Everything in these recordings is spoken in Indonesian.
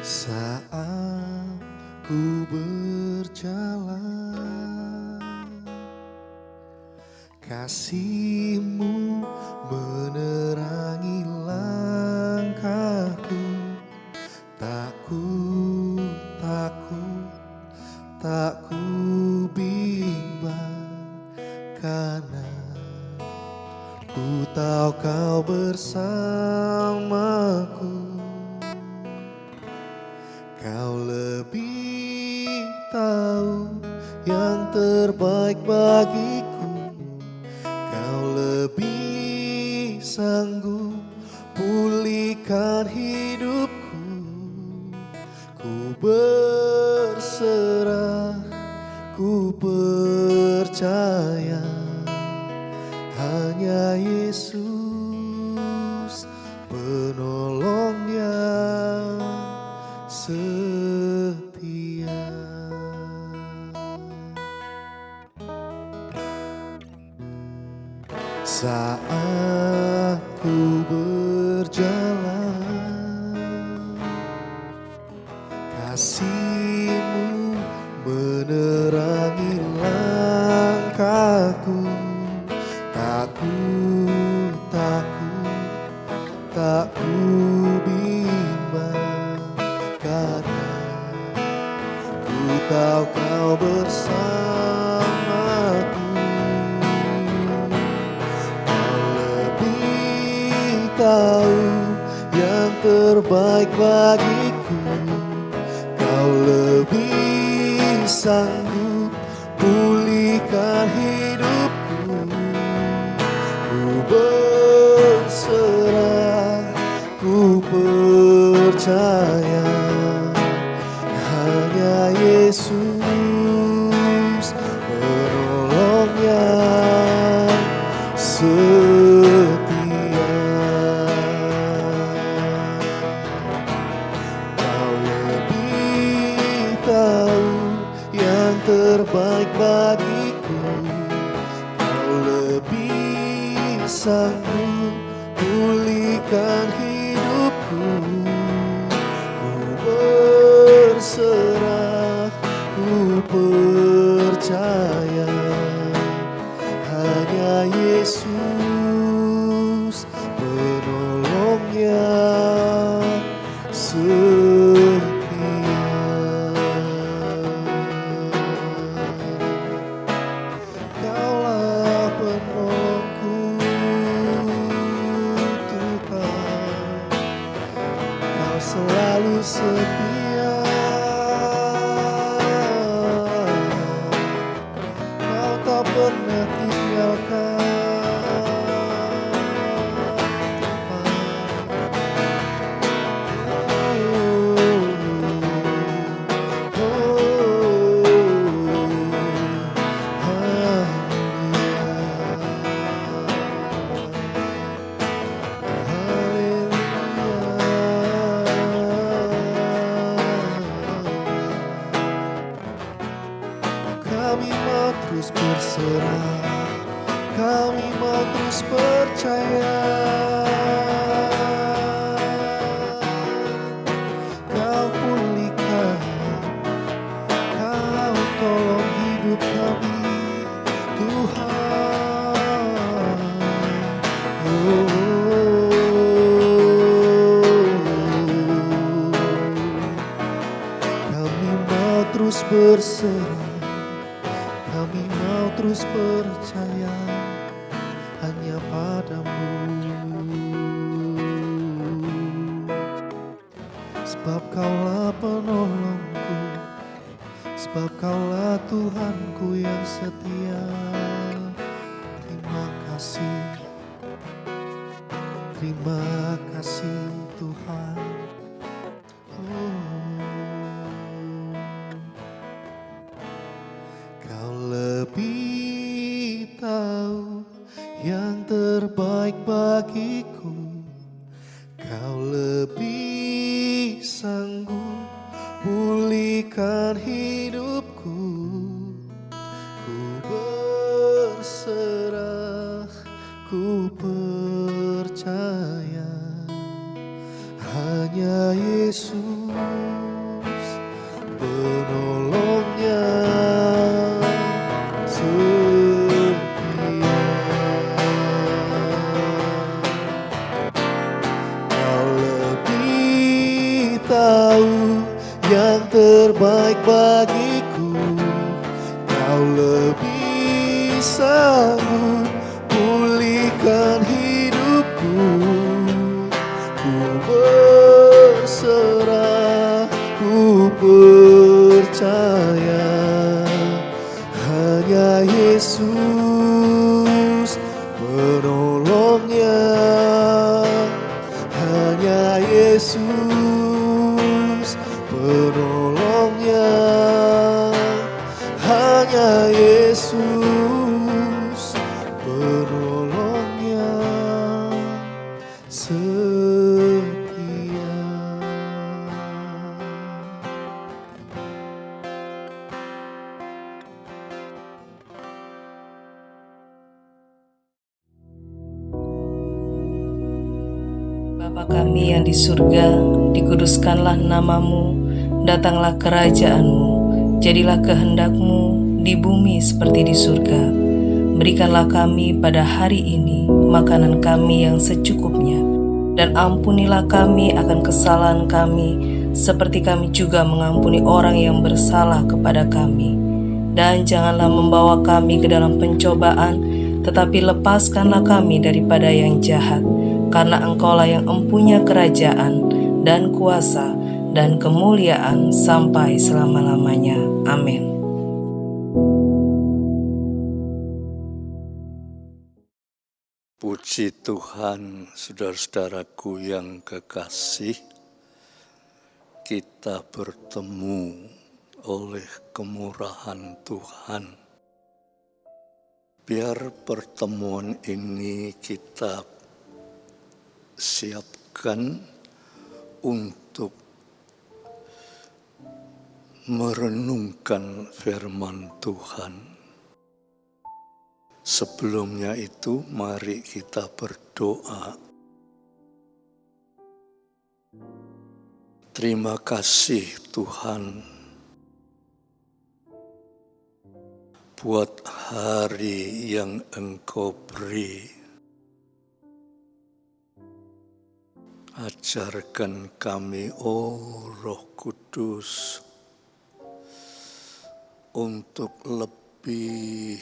Saat ku berjalan, kasih-Mu menerangi langkahku. Tak ku takut, tak ku bimbang, karena ku tahu Kau bersamaku. Kau lebih tahu yang terbaik bagiku. Kau lebih sanggup pulihkan hidupku. Ku berserah, ku percaya, hanya Yesus penolong yang setia. Saat ku berjalan, kasih-Mu menerangi langkahku. Tak ku takut, tak ku bimbang, karena ku tahu Kau bersamaku. Kau lebih tahu yang terbaik bagiku. Kau lebih sanggup pulihkan hidupku. Ku berserah, ku percaya, hanya Yesus penolong yang setia. Kau lebih tahu yang terbaik bagiku. Kau lebih sanggup pulihkan hidupku. Ku berserah, ku percaya, hanya Yesus penolong yang setia. Kaulah penolongku, Tuhan. Kau selalu setia. Kau tak pernah tinggalkan. Kami mau terus berserah, kami mau terus percaya. Kau pulihkan, Kau tolong hidup kami, Tuhan. Kami mau terus berserah, kami mau terus percaya hanya padamu. Sebab Kaulah penolongku, sebab Kaulah Tuhanku yang setia. Terima kasih, terima kasih Tuhan. Kau lebih bagiku. Kau lebih sanggup pulihkan hidupku. Ku berserah, ku percaya hanya Yesus penolongnya setia. Kau lebih tahu yang terbaik bagiku. Kau lebih sanggup pulihkan hidupku. Ku berserah, ku percaya hanya Yesus penolongnya. Hanya Yesus penolongnya. Hanya Yesus penolongnya setia. Bapa kami yang di surga, dikuduskanlah namamu, datanglah kerajaan-Mu, jadilah kehendak-Mu di bumi seperti di surga. Berikanlah kami pada hari ini makanan kami yang secukupnya, dan ampunilah kami akan kesalahan kami, seperti kami juga mengampuni orang yang bersalah kepada kami. Dan janganlah membawa kami ke dalam pencobaan, tetapi lepaskanlah kami daripada yang jahat. Karena Engkaulah yang empunya kerajaan dan kuasa dan kemuliaan sampai selama-lamanya. Amin. Puji Tuhan, saudara-saudaraku yang kekasih, kita bertemu oleh kemurahan Tuhan. Biar pertemuan ini kita siapkan untuk merenungkan firman Tuhan. Sebelumnya itu, mari kita berdoa. Terima kasih Tuhan buat hari yang Engkau beri. Ajarkan kami, oh Roh Kudus, untuk lebih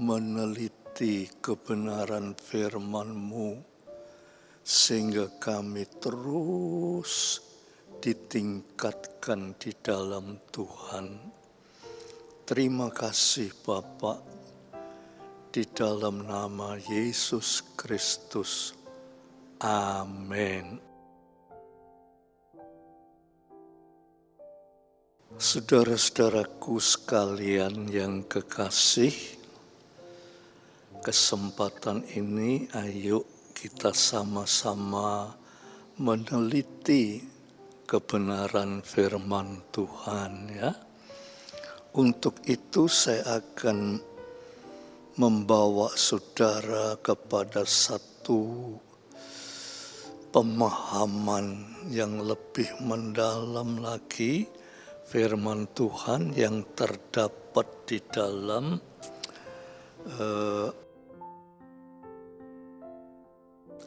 meneliti kebenaran firman-Mu, sehingga kami terus ditingkatkan di dalam Tuhan. Terima kasih Bapa, di dalam nama Yesus Kristus. Amin. Saudara-saudaraku sekalian yang kekasih, kesempatan ini ayo kita sama-sama meneliti kebenaran firman Tuhan ya. Untuk itu saya akan membawa saudara kepada satu pemahaman yang lebih mendalam lagi firman Tuhan yang terdapat di dalam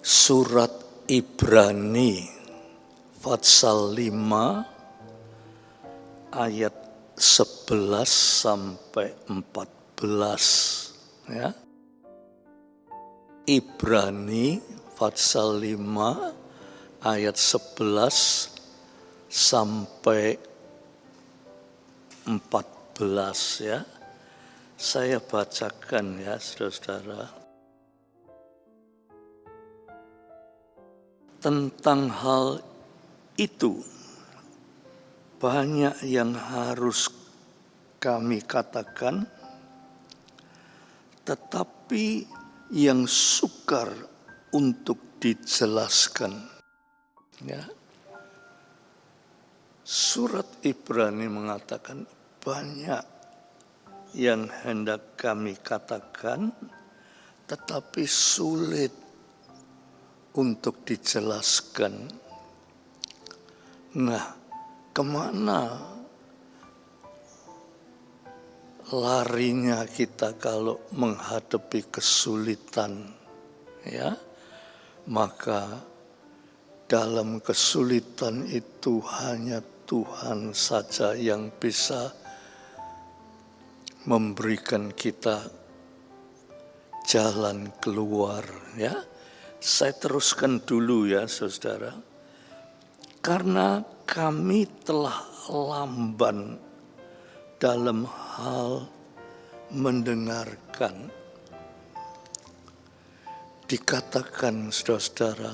surat Ibrani pasal 5 ayat 11 sampai 14 ya. Ibrani pasal 5 ayat 11 sampai 14 ya. Saya bacakan ya saudara-saudara. Tentang hal itu banyak yang harus kami katakan, tetapi yang sukar untuk dijelaskan. Ya. Surat Ibrani mengatakan banyak yang hendak kami katakan, tetapi sulit untuk dijelaskan. Nah, kemana larinya kita kalau menghadapi kesulitan? Ya, maka dalam kesulitan itu hanya Tuhan saja yang bisa memberikan kita jalan keluar. Ya, saya teruskan dulu ya saudara. Karena kami telah lamban dalam hal mendengarkan. Dikatakan saudara,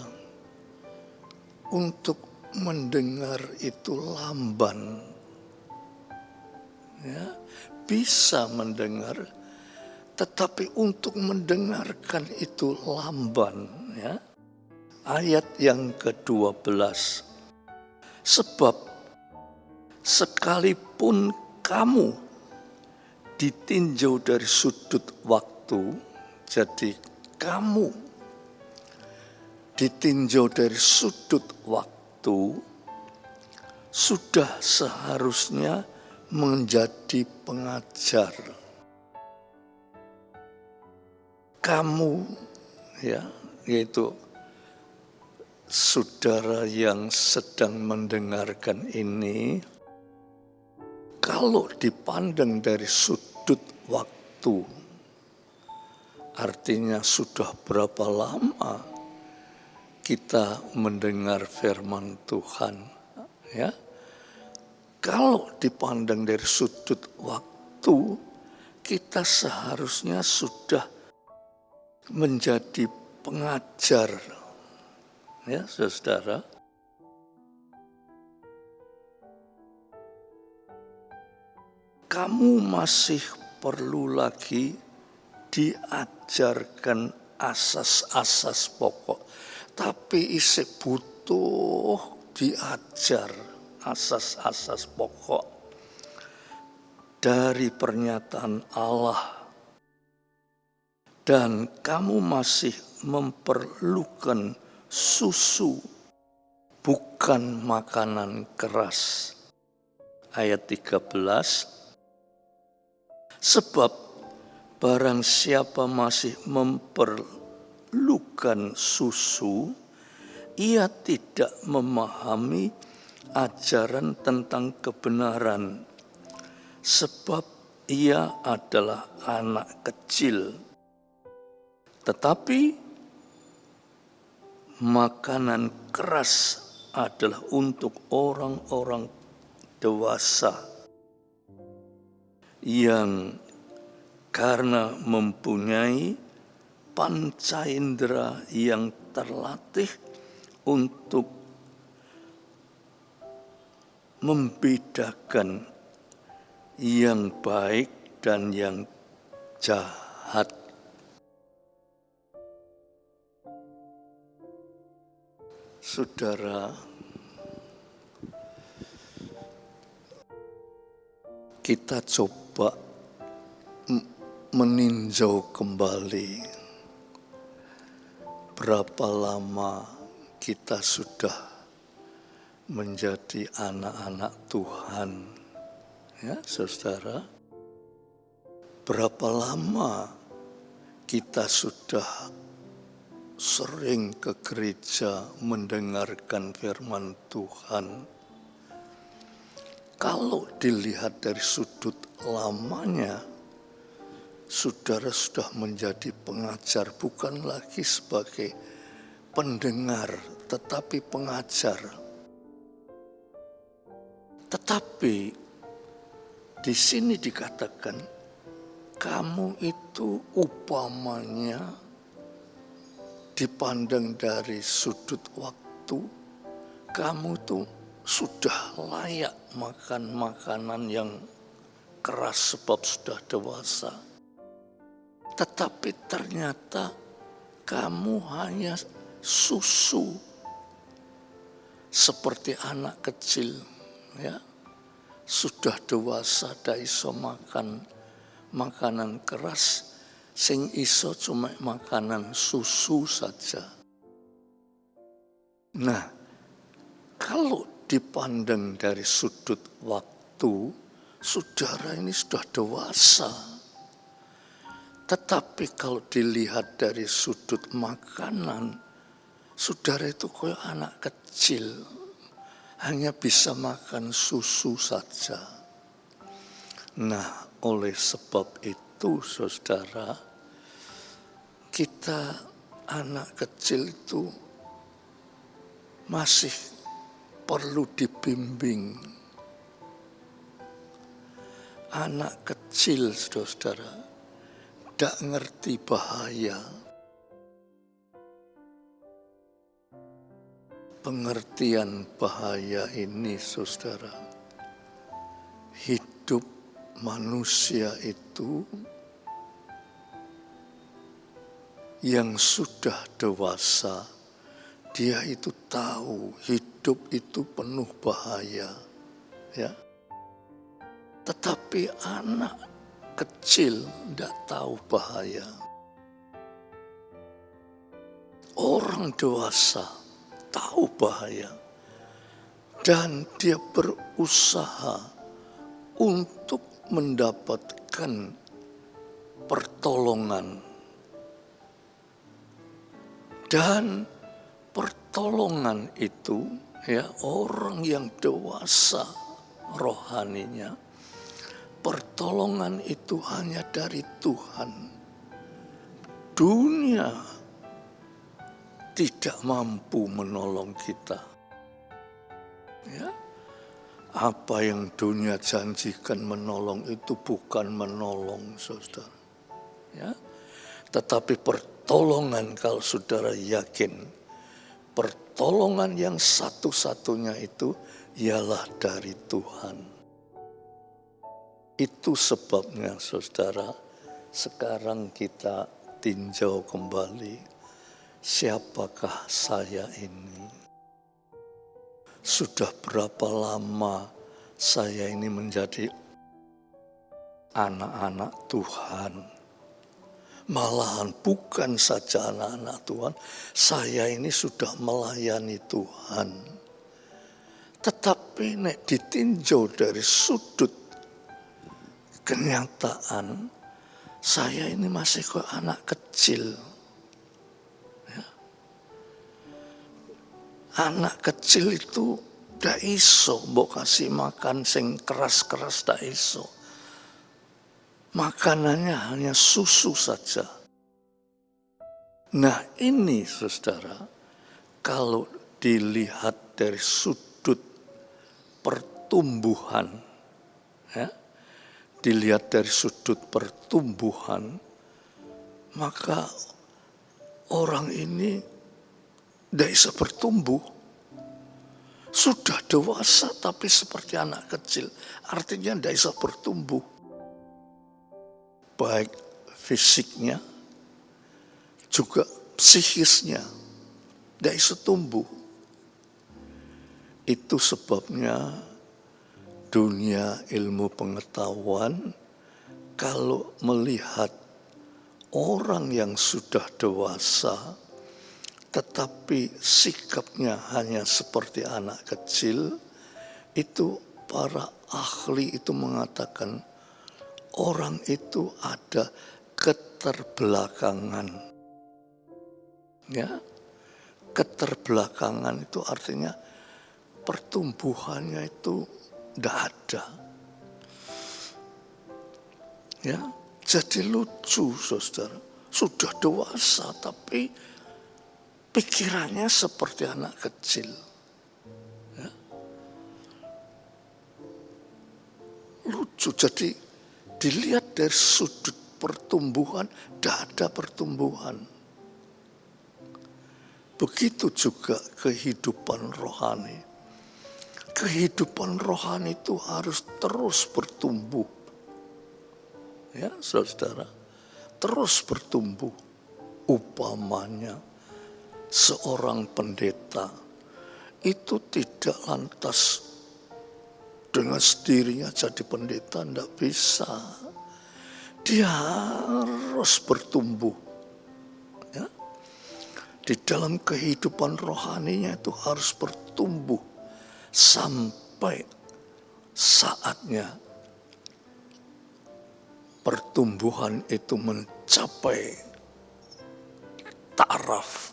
untuk mendengar itu lamban. Ya, bisa mendengar, tetapi untuk mendengarkan itu lamban. Ya. Ayat yang ke-12. Sebab sekalipun kamu ditinjau dari sudut waktu, jadi kamu ditinjau dari sudut waktu, sudah seharusnya menjadi pengajar. Kamu, ya, yaitu saudara yang sedang mendengarkan ini, kalau dipandang dari sudut waktu, artinya sudah berapa lama kita mendengar firman Tuhan, ya. Kalau dipandang dari sudut waktu, kita seharusnya sudah menjadi pengajar. Ya, saudara. Kamu masih perlu lagi diajarkan asas-asas pokok. Tapi isi butuh diajar asas-asas pokok dari pernyataan Allah. Dan kamu masih memerlukan susu, bukan makanan keras. Ayat 13. Sebab barang siapa masih memerlukan susu, ia tidak memahami ajaran tentang kebenaran, sebab ia adalah anak kecil. Tetapi makanan keras adalah untuk orang-orang dewasa yang karena mempunyai panca indera yang terlatih untuk membedakan yang baik dan yang jahat. Saudara, kita coba meninjau kembali berapa lama kita sudah menjadi anak-anak Tuhan. Ya, saudara, berapa lama kita sudah sering ke gereja mendengarkan firman Tuhan. Kalau dilihat dari sudut lamanya, saudara sudah menjadi pengajar, bukan lagi sebagai pendengar, tetapi pengajar. Tetapi di sini dikatakan, kamu itu upamanya dipandang dari sudut waktu, kamu tuh sudah layak makan makanan yang keras sebab sudah dewasa. Tetapi ternyata kamu hanya susu seperti anak kecil, ya. Sudah dewasa ndak iso makan makanan keras, sing iso cuma makanan susu saja. Nah, kalau dipandang dari sudut waktu, saudara ini sudah dewasa. Tetapi kalau dilihat dari sudut makanan, saudara itu kayak anak kecil, hanya bisa makan susu saja. Nah, oleh sebab itu saudara, kita anak kecil itu masih perlu dibimbing. Anak kecil saudara, tidak ngerti bahaya. Pengertian bahaya ini saudara, hidup manusia itu yang sudah dewasa, dia itu tahu hidup itu penuh bahaya, ya. Tetapi anak kecil tidak tahu bahaya. Orang dewasa tahu bahaya dan dia berusaha untuk mendapatkan pertolongan, dan pertolongan itu, ya, orang yang dewasa rohaninya, pertolongan itu hanya dari Tuhan. Dunia tidak mampu menolong kita. Ya. Apa yang dunia janjikan menolong itu bukan menolong, saudara. Ya. Tetapi pertolongan, kalau saudara yakin, pertolongan yang satu-satunya itu ialah dari Tuhan. Itu sebabnya saudara, sekarang kita tinjau kembali, siapakah saya ini? Sudah berapa lama saya ini menjadi anak-anak Tuhan? Malahan bukan saja anak-anak Tuhan, saya ini sudah melayani Tuhan. Tetapi nek ditinjau dari sudut kenyataan, saya ini masih kok anak kecil. Ya. Anak kecil itu ndak iso mbok kasih makan sing keras-keras, ndak iso. Makanannya hanya susu saja. Nah ini saudara, kalau dilihat dari sudut pertumbuhan, ya, dilihat dari sudut pertumbuhan, maka orang ini tidak bisa bertumbuh. Sudah dewasa tapi seperti anak kecil, artinya tidak bisa bertumbuh. Baik fisiknya, juga psikisnya, tidak bisa tumbuh. Itu sebabnya dunia ilmu pengetahuan kalau melihat orang yang sudah dewasa tetapi sikapnya hanya seperti anak kecil, itu para ahli itu mengatakan orang itu ada keterbelakangan. Ya, keterbelakangan itu artinya pertumbuhannya itu tidak ada. Ya, jadi lucu saudara, sudah dewasa tapi pikirannya seperti anak kecil. Ya. Lucu, jadi dilihat dari sudut pertumbuhan, tidak ada pertumbuhan. Begitu juga kehidupan rohani. Kehidupan rohani itu harus terus bertumbuh. Ya, saudara, terus bertumbuh. Upamanya seorang pendeta itu tidak lantas dengan sendirinya jadi pendeta, tidak bisa. Dia harus bertumbuh. Ya. Di dalam kehidupan rohaninya itu harus bertumbuh sampai saatnya pertumbuhan itu mencapai taraf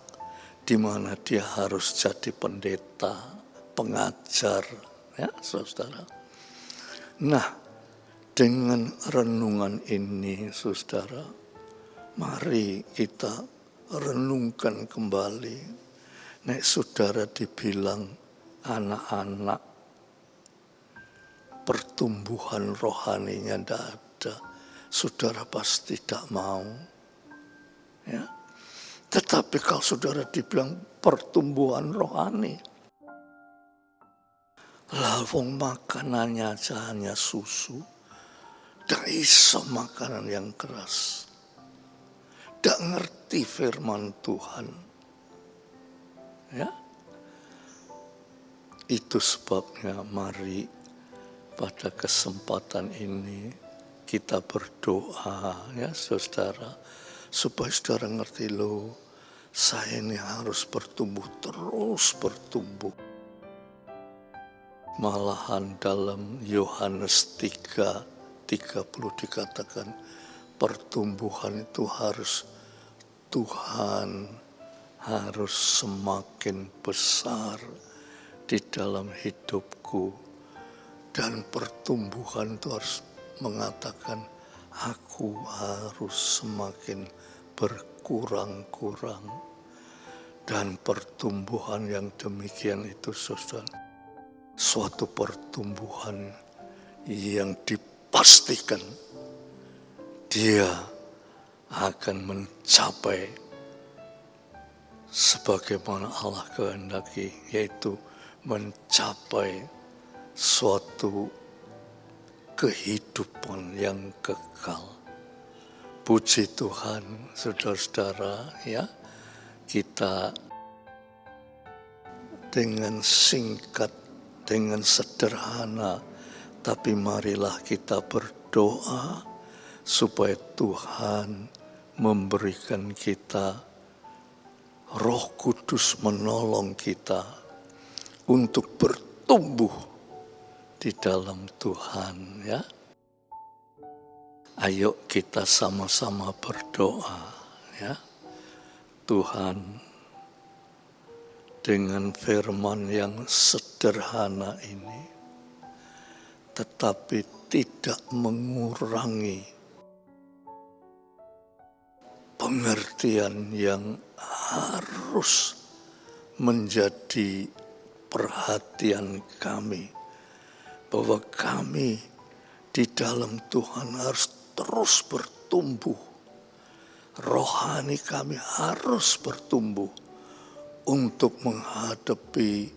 di mana dia harus jadi pendeta, pengajar, ya saudara. Nah, dengan renungan ini, saudara, mari kita renungkan kembali. Nek saudara dibilang anak-anak, pertumbuhan rohaninya tidak ada, saudara pasti tidak mau. Ya. Tetapi kalau saudara dibilang pertumbuhan rohani, lawang makanannya aja hanya susu, tidak iso makanan yang keras, tidak ngerti firman Tuhan. Ya, itu sebabnya mari pada kesempatan ini kita berdoa, ya saudara, supaya saudara ngerti loh. Saya ini harus bertumbuh, terus bertumbuh. Malahan dalam Yohanes 3:30 dikatakan pertumbuhan itu harus Tuhan harus semakin besar di dalam hidupku. Dan pertumbuhan itu harus mengatakan aku harus semakin berkurang-kurang. Dan pertumbuhan yang demikian itu, saudara, suatu pertumbuhan yang dipastikan dia akan mencapai sebagaimana Allah kehendaki, yaitu mencapai suatu kehidupan yang kekal. Puji Tuhan, saudara-saudara, ya, kita dengan singkat, dengan sederhana, tapi marilah kita berdoa supaya Tuhan memberikan kita Roh Kudus, menolong kita untuk bertumbuh di dalam Tuhan, ya. Ayo kita sama-sama berdoa, ya. Tuhan, dengan firman yang sederhana ini, tetapi tidak mengurangi pengertian yang harus menjadi perhatian kami, bahwa kami di dalam Tuhan harus terus bertumbuh. Rohani kami harus bertumbuh untuk menghadapi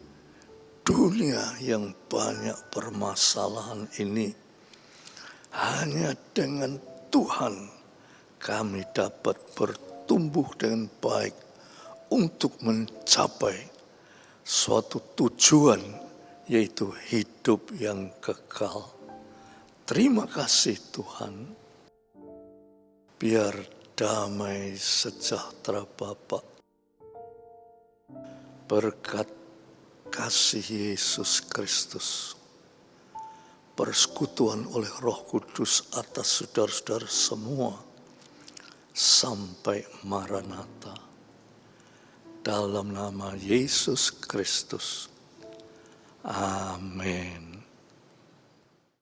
dunia yang banyak permasalahan ini. Hanya dengan Tuhan kami dapat bertumbuh dengan baik untuk mencapai suatu tujuan, yaitu hidup yang kekal. Terima kasih Tuhan. Biar damai sejahtera Bapa, berkat kasih Yesus Kristus, persekutuan oleh Roh Kudus atas saudara-saudara semua, sampai Maranatha. Dalam nama Yesus Kristus. Amin.